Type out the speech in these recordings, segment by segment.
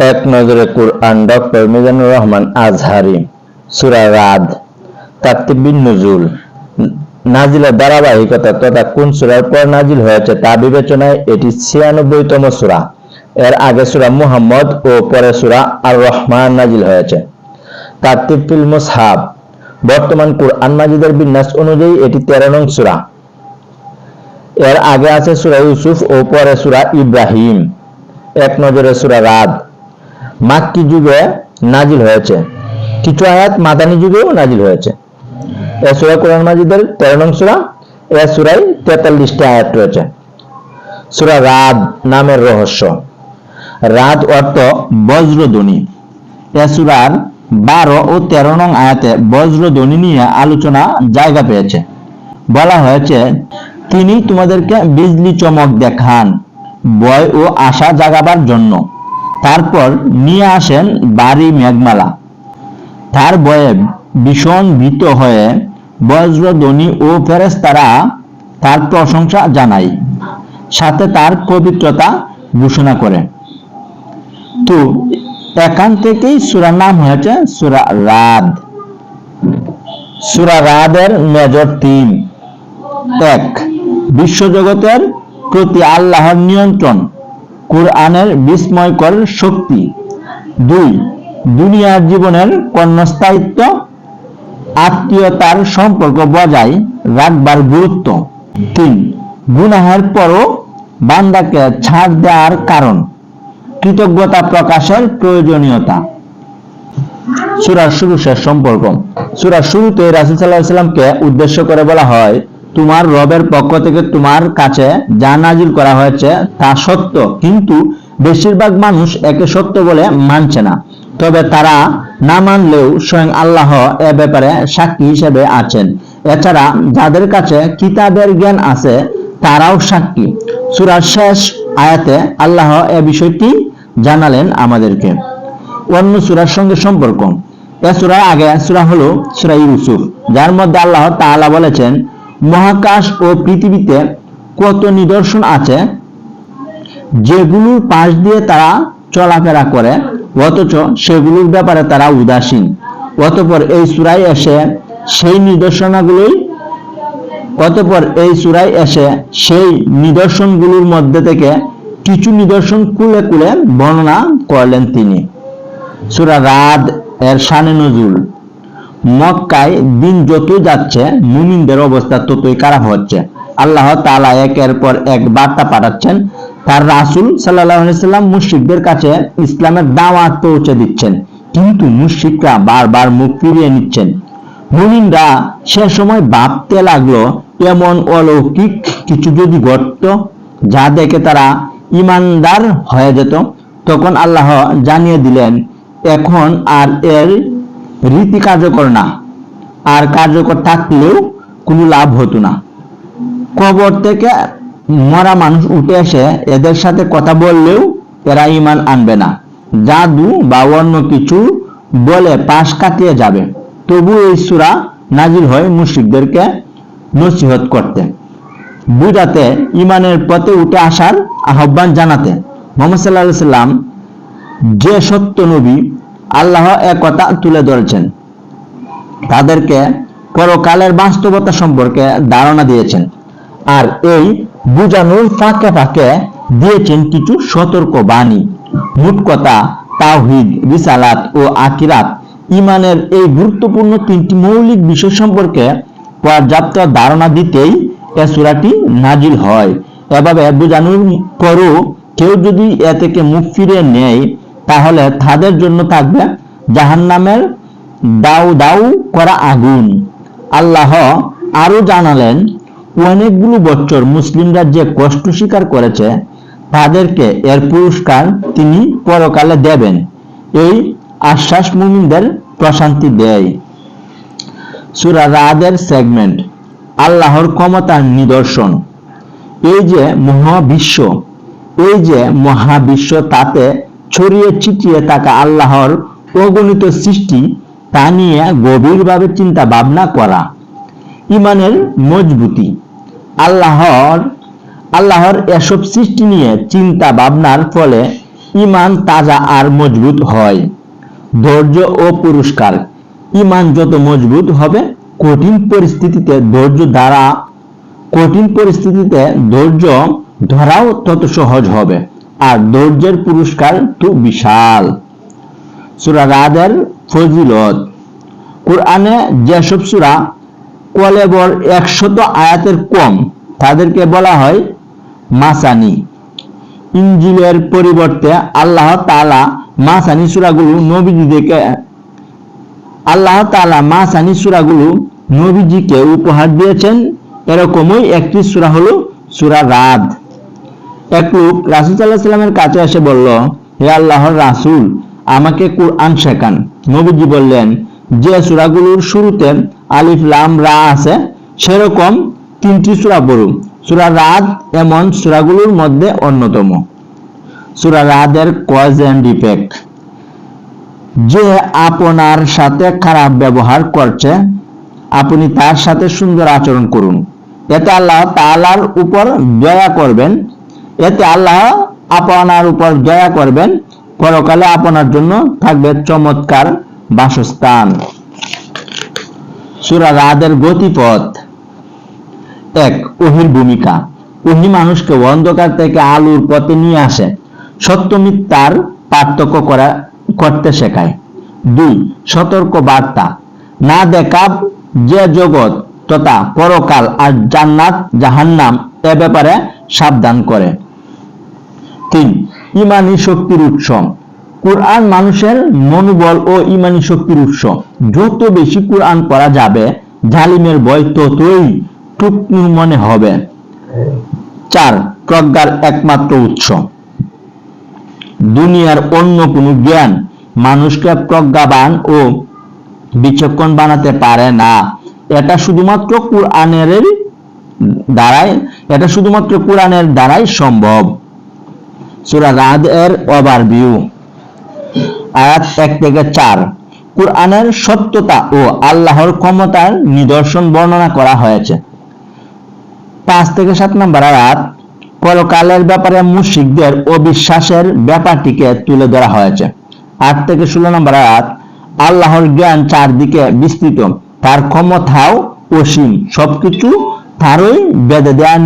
এক নজরে কুরআন, ডক্টর মিজানুর রহমান আজহারি। সূরা রাদ। তারতিবুন নুজুল, নাজিলের ধারাবাহিকতা তথা কোন সূরার পর নাজিল হয়েছে তা বিবেচনায় এটি ৯৬তম সূরা। এর আগে সূরা মুহাম্মদ ও পরে সূরা আর রহমান নাজিল হয়েছে। তারতিব ফিল মুসহাব, বর্তমান কুরআন মাজিদের বিন্যাস অনুযায়ী এটি ১৩ নং সূরা। এর আগে আছে সূরা ইউসুফ ও পরে সূরা ইব্রাহিম। এক নজরে সূরা রাদ মাক্কি যুগে নাজিল হয়েছে, কিছু আয়াত মাদানী যুগেও নাজিল হয়েছে। এ সূরা কোরআন মাজিদের ১৩ নং সূরা। এ সূরায় ৪৩টি আয়াত রয়েছে। সূরা রাদ নামের রহস্য। রাদ অর্থ বজ্রধ্বনি। এ সূরার ১২ ও ১৩ নং আয়াতে বজ্রধ্বনি নিয়ে আলোচনা জায়গা পেয়েছে। বলা হয়েছে, তিনি তোমাদেরকে বিজলি চমক দেখান ভয় ও আশা জাগাবার জন্য, তারপর নিয়ে আসেন ভারী মেঘমালা। তার ভয়ে ভীষণ ভীত হয়ে বজ্রধ্বনি ও ফেরেশতারা তার প্রশংসা জানায়, সাথে তার পবিত্রতা ঘোষণা করে। তো এখান থেকেই সূরার নাম হয়েছে সূরা রাদ। সূরা রাদের মেজর থিম: ১. বিশ্বজগতের প্রতি আল্লাহর নিয়ন্ত্রণ, কুরআনের বিস্ময়কর শক্তি। ২. দুনিয়ার জীবনের কর্ণস্থায়িত্ব, আত্মীয়তার সম্পর্ক বজায় রাখবার গুরুত্ব। ৩. গুনাহের পরও বান্দাকে ছাড় দেওয়ার কারণ, কৃতজ্ঞতা প্রকাশের প্রয়োজনীয়তা। সূরার শুরু শেষ সম্পর্ক। সূরার শুরুতে রাসূল সাল্লাল্লাহু আলাইহি ওয়াসাল্লামকে উদ্দেশ্য করে বলা হয়, তোমার রবের পক্ষ থেকে তোমার কাছে যা নাজিল করা হয়েছে তা সত্য, কিন্তু বেশিরভাগ মানুষ একে সত্য বলে মানছে না। তবে তারা না মানলেও স্বয়ং আল্লাহ এ ব্যাপারে সাক্ষী হিসেবে আছেন। এছাড়া যাদের কাছে কিতাবের জ্ঞান আছে তারাও সাক্ষী। সূরার শেষ আয়াতে আল্লাহ এ বিষয়টি জানালেন আমাদেরকে। অন্য সূরার সঙ্গে সম্পর্ক। এ সূরার আগে সূরা হলো সূরা ইউসুফ, যার মধ্যে আল্লাহ তাআলা বলেছেন, মহাকাশ ও পৃথিবীতে কত নিদর্শন আছে যেগুলোর পাশ দিয়ে তারা চলাফেরা করে, অথচ সেগুলোর ব্যাপারে তারা উদাসীন। অতঃপর এই সূরায় এসে সেই নিদর্শনগুলোর মধ্যে থেকে কিছু নিদর্শন কুলে কুলে বর্ণনা করলেন তিনি। সূরা রাদ এর শানে নজুল। মক্কায় দিন যত যাচ্ছে মুমিনদের অবস্থা ততই খারাপ হচ্ছে। আল্লাহ তাআলা একের পর এক বার্তা পাঠাচ্ছেন। তার রাসূল সাল্লাল্লাহু আলাইহি ওয়াসাল্লাম মুশরিকদের কাছে ইসলামের দাওয়াত পৌঁছে দিচ্ছেন, কিন্তু মুশরিকরা বারবার মুখ ফিরিয়ে নিচ্ছেন। মুমিনরা সে সময় ভাবতে লাগলো, এমন অলৌকিক কিছু যদি ঘটতো যা দেখে তারা ঈমানদার হয়ে যেত। তখন আল্লাহ জানিয়ে দিলেন, এখন আর এর রীতি কার্যকর না, আর কার্যকর থাকলেও কোনো লাভ হতো না। কবর থেকে মরা মানুষ উঠে এসে এদের সাথে কথা বললেও এরা ঈমান আনবে না। জাদু বা অন্য কিছু বলে পাশ কাটিয়ে যাবে। তবু এই সূরা নাজিল হয় মুশরিকদেরকে নসিহত করতে, বুঝাতে, ঈমানের পথে উঠে আসার আহ্বান জানাতে। মুহাম্মদ সাল্লাল্লাহু আলাইহি ওয়াসাল্লাম যে সত্য নবী, আল্লাহ এক কথা তুলে ধরেছেন, তাদেরকে পরকালের বাস্তবতা সম্পর্কে ধারণা দিয়েছেন, আর এই বুঝানোর ফাঁকে ফাঁকে দিয়েছেন কিছু সতর্ক বাণী। মোট কথা, তাওহীদ, রিসালাত ও আখিরাত, ঈমানের এই গুরুত্বপূর্ণ তিনটি মৌলিক বিষয় সম্পর্কে পর্যাপ্ত ধারণা দিতেই এ সূরাটি নাজিল হয়। এভাবে বোঝানোর পরও কেউ যদি এ থেকে মুখ ফিরিয়ে নেয়, তাহলে তাদের জন্য থাকবে জাহান্নামের দাউ দাউ করা আগুন। আল্লাহ আরো জানালেন, অনেকগুলো বছর মুসলিমরা যে কষ্ট স্বীকার করেছে তাদেরকে এর পুরস্কার তিনি পরকালে দেবেন। এই আশ্বাস মুমিনদের প্রশান্তি দেয়। সূরা রাদের সেগমেন্ট: আল্লাহর ক্ষমতার নিদর্শন। এই যে মহাবিশ্ব, তাতে ছড়িয়ে ছিটিয়ে থাকা আল্লাহর অগণিত সৃষ্টি, তা নিয়ে গভীরভাবে চিন্তা ভাবনা করা। ঈমানের মজবুতি। আল্লাহর এসব সৃষ্টি নিয়ে চিন্তা ভাবনার ফলে ঈমান তাজা আর মজবুত হয়। ধৈর্য ও পুরস্কার। ঈমান যত মজবুত হবে, কঠিন পরিস্থিতিতে ধৈর্য ধরাও তত সহজ হবে, আর ধৈর্যের পুরস্কার তো বিশাল। সূরা রাদের ফজিলত। কোরআনে যেসব সূরা কলেবর 100 আয়াতের কম, তাদেরকে বলা হয় মাসানি। ইনজিলের পরিবর্তে আল্লাহ তাআলা মাসানি সূরাগুলো নবীজিকে উপহার দিয়েছেন। এরকমই একটি সূরা হলো সূরা রাদ। এক লোক রাসূল সাল্লাল্লাহু আলাইহি ওয়াসাল্লামের কাছে এসে বলল, হে আল্লাহর রাসূল, আমাকে কুরআন শেখান। নবীজি বললেন, যে সূরাগুলোর শুরুতে আলিফ লাম রা আছে, সেরকম 3টি সূরা পড়ুন। সূরা রাদ এমন সূরাগুলোর মধ্যে অন্যতম। সূরা রাদের কজ এন্ড ইফেক্ট। যে আপনার সাথে খারাপ ব্যবহার করছে, আপনি তার সাথে সুন্দর আচরণ করুন। এতে আল্লাহ আপনার উপর দয়া করবেন। পরকালে আপনার জন্য থাকবে চমৎকার বাসস্থান। সূরা রাদের গতিপথ। 1. ওহীর ভূমিকা। ওহী মানুষকে অন্ধকার থেকে আলোর পথে নিয়ে আসে, সত্য মিথ্যার পার্থক্য করতে শেখায়। 2. সতর্ক বার্তা। না দেখা যে জগৎ তথা পরকাল আর জান্নাত জাহান্নাম এ ব্যাপারে সাবধান করে। 3. ঈমানী শক্তির উৎস। কুরআন মানুষের মনোবল ও ঈমানী শক্তির উৎস। যত বেশি কুরআন পড়া যাবে, জালিমের ভয় ততই টুকটুক মনে হবে। 4. প্রজ্ঞার একমাত্র উৎস। দুনিয়ার অন্য কোনো জ্ঞান মানুষকে প্রজ্ঞাবান ও বিচক্ষণ বানাতে পারে না। এটা শুধুমাত্র কুরআনের দ্বারাই সম্ভব। সূরা রাদ এর ওভারভিউ। আয়াত 1 থেকে 4। কুরআনের সত্যতা ও আল্লাহর ক্ষমতার নিদর্শন বর্ণনা করা হয়েছে। 5 থেকে 7 নম্বর আয়াত। পরকালের ব্যাপারে মুশরিকদের অবিশ্বাসের ব্যাপারটিকে তুলে ধরা হয়েছে। 8 থেকে 16 নম্বর আয়াত। আল্লাহর জ্ঞান চারদিকে বিস্তৃত, তার ক্ষমতাও অসীম, সবকিছু তারই বেঁধে দেওয়া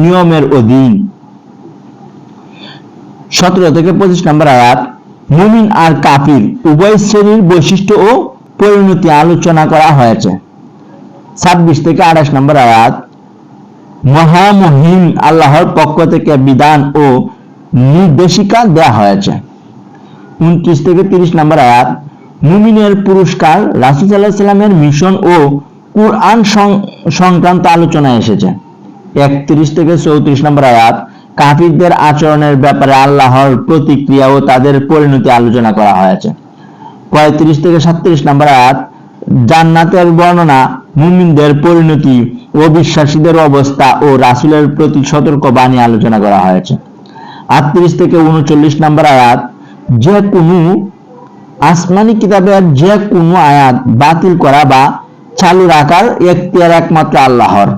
নিয়মের অধীন। 17 থেকে 25 নম্বর আয়াত। মুমিন আর কাফির উভয় শ্রেণীর বৈশিষ্ট্য ও পরিণতি আলোচনা করা হয়েছে। 26 থেকে 28 নম্বর আয়াত। মহামহিম আল্লাহর পক্ষ থেকে বিধান ও নির্দেশিকা দেয়া হয়েছে। 29 থেকে 30 নম্বর আয়াত। মুমিনের পুরস্কার রাসূল সাল্লাল্লাহু আলাইহি ওয়াসাল্লামের মিশন ও কুরআন সংক্রান্ত আলোচনা এসেছে। 31 থেকে 34 নম্বর আয়াত। কাফিরদের আচরণের ব্যাপারে আল্লাহর প্রতিক্রিয়া ও তাদের পরিণতি আলোচনা করা হয়েছে। 35 থেকে 37 নম্বর আয়াত। জান্নাতের বর্ণনা, মুমিনদের পরিণতি, অবিশ্বাসীদের অবস্থা ও রাসূলের প্রতি সতর্ক বাণী আলোচনা করা হয়েছে। 38 থেকে 39 নম্বর আয়াত। যে কোনো আসমানি কিতাবের যে কোনো আয়াত বাতিল করা বা চালু রাখার এখতিয়ার একমাত্র আল্লাহর।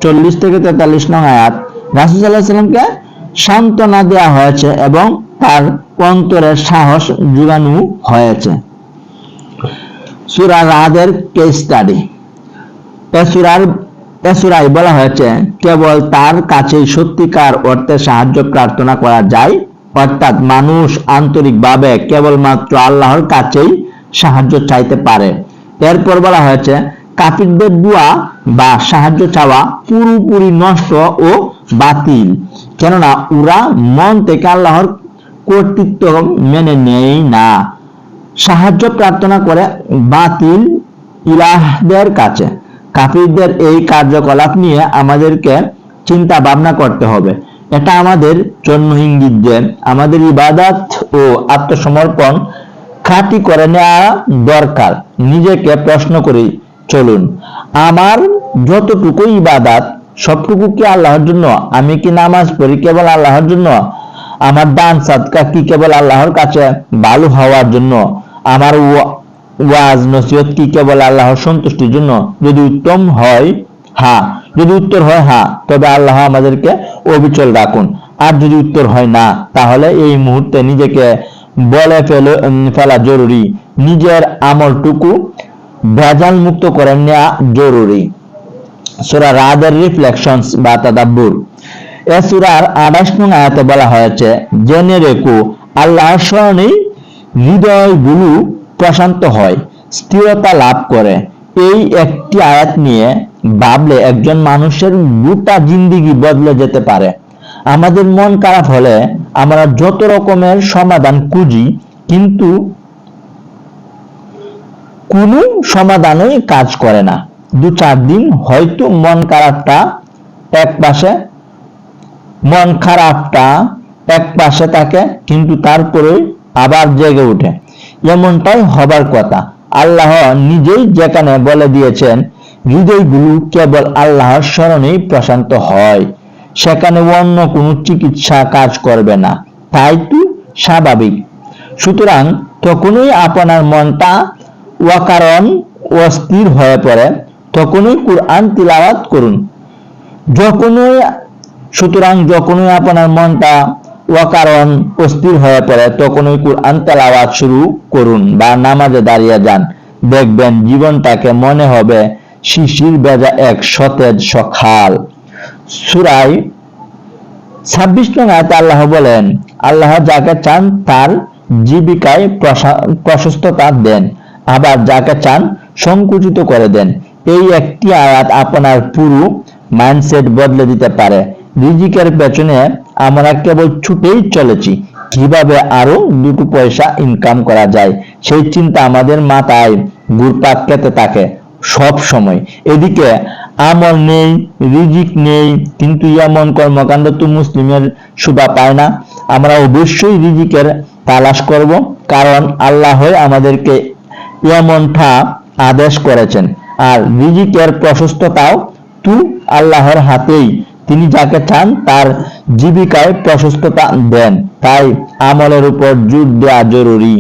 40 থেকে 43 নং আয়াত। রাসূল সাল্লাল্লাহু আলাইহি ওয়াসাল্লামকে সান্ত্বনা দেওয়া হয়েছে এবং তার অন্তরে সাহস যোগানো হয়েছে। সূরা রাদের কেস স্টাডি। সূরায় বলা হয়েছে, কেবল তার কাছেই সত্যিকার অর্থে সাহায্য প্রার্থনা করা যায়, অর্থাৎ মানুষ আন্তরিকভাবে কেবলমাত্র আল্লাহর কাছেই সাহায্য চাইতে পারে। এরপর বলা হয়েছে, কাফিরদের দোয়া বা সাহায্য চাওয়া পুরোপুরি নষ্ট ও বাতিল, কেননা ওরা মন থেকে আল্লাহর কর্তৃত্ব মেনে নেয় না, সাহায্য প্রার্থনা করে বাতিল ইলাহদের কাছে। কাফিরদের এই কার্যকলাপ নিয়ে আমাদেরকে চিন্তা ভাবনা করতে হবে। এটা আমাদের জন্য ইঙ্গিত যে আমাদের ইবাদত ও আত্মসমর্পণ খাঁটি করে নেওয়া দরকার। নিজেকে প্রশ্ন করে চলুন, আমার যতটুকু ইবাদত সবটুকু কি আল্লাহর জন্য? আমি কি নামাজ পড়ি কেবল আল্লাহর জন্য? আমার দান সাদকা কি কেবল আল্লাহর কাছে ভালো হওয়ার জন্য? আমার ওয়াজ নসিহত কি কেবল আল্লাহর সন্তুষ্টির জন্য? যদি উত্তর হয় হ্যাঁ, তবে আল্লাহ আমাদেরকে অবিচল রাখুন। আর যদি উত্তর হয় না, তাহলে এই মুহূর্তে নিজেকে বলে ফেলা জরুরি, নিজের আমলটুকু ভেজাল মুক্ত করে নেওয়া জরুরি। সূরা রাদের রিফ্লেকশনস বা তাদাব্বুর। এ সূরার 28 নং আয়াতে বলা হয়েছে, জেনে রেখো আল্লাহর স্মরণেই হৃদয়গুলো প্রশান্ত হয়, স্থিরতা লাভ করে। এই একটি আয়াত নিয়ে ভাবলে একজন মানুষের গোটা জিন্দেগি বদলে যেতে পারে। আমাদের মন খারাপ হলে আমরা যত রকমের সমাধান খুঁজি, কিন্তু কোনো সমাধানই কাজ করে না। 2-4 দিন হয়তো মন খারাপটা এক পাশে থাকে, কিন্তু তারপরে আবার জেগে ওঠে। এমনটাই হবার কথা। আল্লাহ নিজেই যেখানে বলে দিয়েছেন হৃদয়গুলো কেবল আল্লাহর স্মরণেই প্রশান্ত হয়, সেখানে অন্য কোনো চিকিৎসা কাজ করবে না। তাই তো স্বাভাবিক। সুতরাং তখনই আপনার মনটা অকারণ অস্থির হয়ে পড়ে, তখনই কুরআন তিলাওয়াত করুন। যখনই আপনার মনটা অকারণ অস্থির হয়ে পড়ে, তখনই কুরআন তেলাওয়াত শুরু করুন বা নামাজে দাঁড়িয়ে যান। দেখবেন জীবনটাকে মনে হবে শিশির ভেজা এক সতেজ সকাল। সূরা 26 নং আয়াতে আল্লাহ বলেন, আল্লাহ যাকে চান তার জীবিকায় প্রশস্ততা দেন, আবার যাকে চান সংকুচিত করে দেন। এই একটি আয়াত আপনার পুরো মাইন্ডসেট বদলে দিতে পারে। রিজিকের পেছনে আমরা কেবল ছুটেই চলেছি, কিভাবে আরো 2 পয়সা ইনকাম করা যায় সেই চিন্তা আমাদের মাথায় ঘুরপাক খেতে থাকে সব সময়। এদিকে আমল নেই, রিজিক নেই, কিন্তু এমন কর্মকাণ্ড তো মুসলিমের শোভা পায় না। আমরা অবশ্যই রিজিকের তালাশ করব, কারণ আল্লাহ আমাদেরকে এমনটা আদেশ করেছেন। আর রিজিকের প্রশস্ততাও তো আল্লাহর হাতেই। তিনি যাকে চান তার জীবিকায় প্রশস্ততা দেন। তাই আমলের উপর জোর দেওয়া জরুরি।